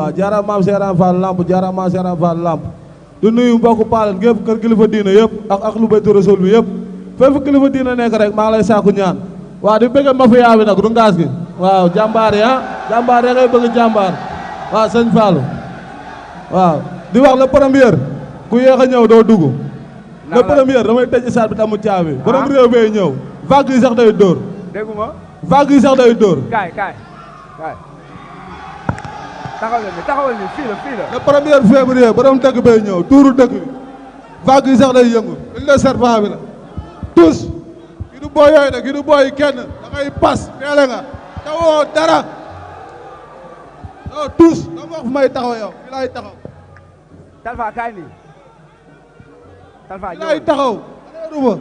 waaw jaaraama maam Seeraan Fall Lamp jaaraama maam Seeraan Fall Lamp du nuyu mbokku Paaleen gépp kër kilifa diina yëpp ak lu baytu rasul bi yëpp fépp kilifa diina nekk rek maa ngi lay sàkku ñaan waaw di bëgg mafia bi nag du ngaas gi waaw jàmbaar yi jàmbaar ya ngay bëgg jàmbaar waaw sëñ Fallou waaw di wax le premier ku yéex a ñëw doo dugg le premier damay tëj isaat bi tamu caabi borom réew bee ñëw vague yi sax day dóor dégguma vague yi sax day dóor kaay taxawal ni fii la le premier février borom dëkk bay ñëw tuuru dëkk bi vague yi sax day yëngu il le serpent bi la tous gi du booy yooyu nag gi du booy kenn da ngay pas teele nga tawoo dara non tous dama wax fu may taxaw yow fi laay taxaw Talfa kaay nii Talfa fi laay taxaw aneeruma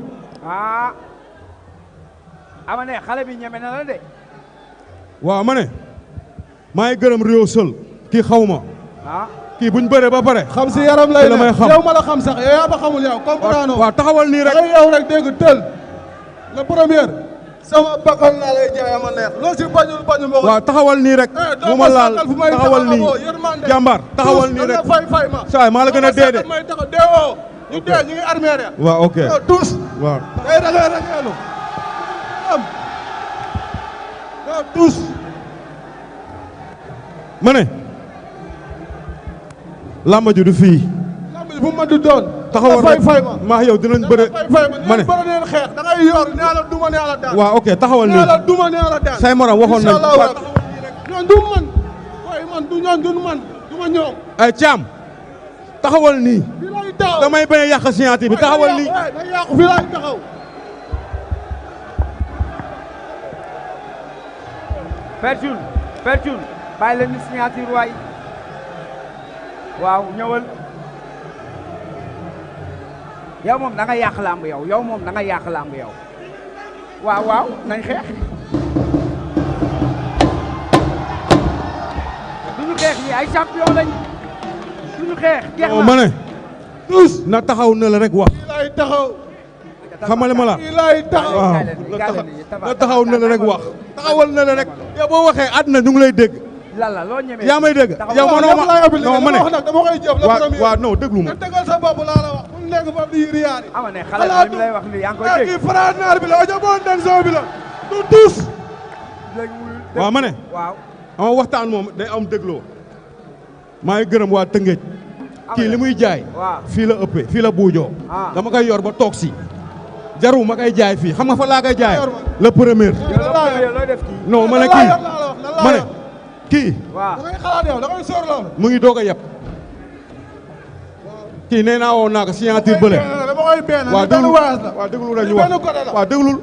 ama ne xale bi ñeme na la de waaw ma ne maa ngi gërëm réew sël kii xaw ma kii buñ bëree ba pare xam si yaram lay may xam yow ma la xam sax yow yaa ba xamul yow comprendre waaw taxawal nii rek yow rek dégg tël le premier sama bakkan laa lay jaay ama neex loo si bañul ma waaw taxawal nii rek bu ma laal taxawal nii jàmbaar taxawal nii rek fay ma saay maa la gën a dee de may taxaw deewoo ñu dee ñu ngi armée ya waaw ok tous waaw day rageelu am tous ma ne làmb ji du fii lamb ji bu ma du doon taxawal rek fay ma maa yow dinañ bëre ma ne bëre neen xeex da ngay yor nee la duma nee la daan waaw ok taxawal nee la nii duma nee la daan say morom waxoon nañ ñoon du man waaye man du ñoon du man du ma ñoom ay caam taxawal nii fi lay taxaw damay bañ a yàq signature bi taxawal nii day yàqu fi lay taxaw Pertune bàyyi leen ni signature waay waaw ñëwal yow moom da nga yàq làmb yow moom da nga yàq làmb yow waaw nañ xeex duñu xeex ñi ay champion lañ duñu xeex jeex na ma ne tous na taxaw na la rek wax fi lay taxaw xamale ma la fi lay taxaw waaw na taxaw na la rek wax taxawal na la rek yow boo waxee àdduna ñu ngi lay dégg lala loo ñemee yaa may dégg yow mënoo ma non ma ne wax nag dama koy jëf la premier waaw non déglu ma tegal sa bopp laa la wax mu nekk fa di riyaari ama ne xale bi lay wax ni yaa ngi koy dégg kii Fra naar bi la ojo boon den soo bi la du tous waaw ma ne waaw ama waxtaan moom day am dégloo maa ngi gërëm waa Tëngéej kii li muy jaay fii la ëppee fii la buujoo dama koy yor ba toog si jaru ma koy jaay fii xam nga fa laa koy jaay le premier non ma ne kii ma ne kii da ngay xalaat yow da ngay soor loolu mu ngi doog a yeb kii nee naa woon naa ko signature bële dama koy benn waaw benn voyage la waaw déglul rek ñu wax benn côté la waaw déglul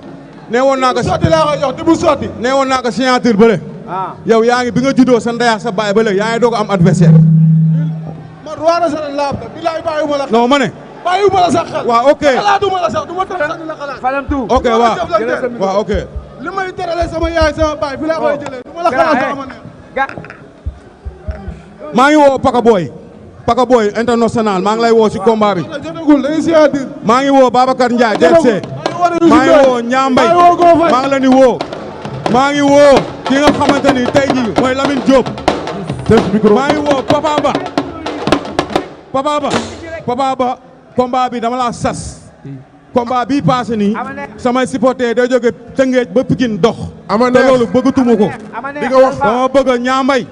nee woon naa ko sotti laa koy jox di bu sotti nee woon naa ko signature bële yow yaa ngi bi nga juddoo sa ndey ak sa baay ba léegi yaa ngi doog a am adversaire man roi de saren laab da bilaay bàyyiwuma la non ma ne bàyyiwuma la sax xel waaw ok xalaatuma la sax du ma tax sax di la xalaat falam tout ok waaw ok li may terale sama yaay sama baay fi laa koy jëlee du ma la xalaat sax ma ne maa ngi woo Paka Boy international maa ngi lay woo si combat bi maa ngi woo Babacar Ndiaye DRC maa ngi woo Ñaambay maa ngi leen di woo maa ngi woo ki nga xamante ni tey jii mooy Lamine Diop maa ngi woo Papa Ba combat bi dama la sas combat bii passé nii samay supporter day jóge Tëngéej ba Pikine dox te loolu bëggatuma ko di nga wax dama bëgg Ñaambay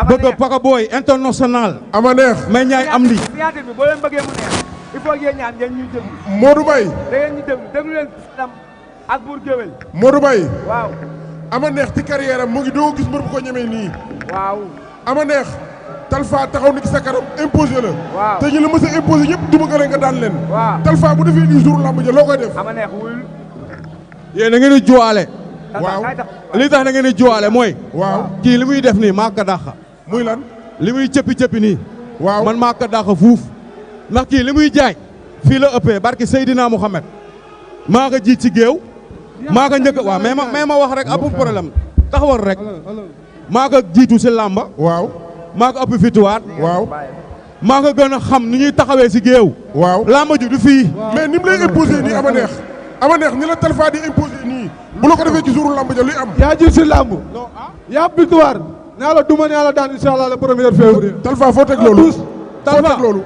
bëgg Paka Boy international ama neex mais ñaay am di signature bi boo leen bëggee mu neex il faut yéen ñaan ngeen ñuy déglu Modou Mbaye da ngeen ñu déglu leen dam ak buur géwél Modou Mbaye waaw ama neex ci carrière am mu ngi doo gis mbër bu ko ñemee nii waaw ama neex Talfa taxaw ni ki sa kanam imposé la waaw te ñu la mës a imposé ñëpp duma ko nga daan leen waaw Talfa bu defee nii jour lamb ja loo koy def ama neex wul yéen da ngeen di juwaale waaw li tax da ngeen di juwaale mooy waaw kii li muy def nii maa ko dàq muy lan li muy cëppi nii waaw man maa ko dàq fuuf ndax kii li muy jaay fii la ëppee barki Seydina Mouhamed maa ko jiit ci géew maa ko njëkk waaw mais ma wax rek amul problème taxawal rek maa ko jiitu si làmba waaw maa ko ëpp fituwaat waaw maa ko gën a xam ni ñuy taxawee si géew waaw làmba ji du fii mais ni mu lay imposé nii ama neex ni la Talfa di imposé nii bu la ko defee ci jouru lamb ja luy am yaa jiit si làmb yaa victoire naa la duma naa la daan incha allah le 1er février. Talfa foo teg loolu. Talfa foo teg loolu.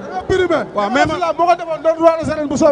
waaw mais moo ko defoon doon roi des arènes bu soobee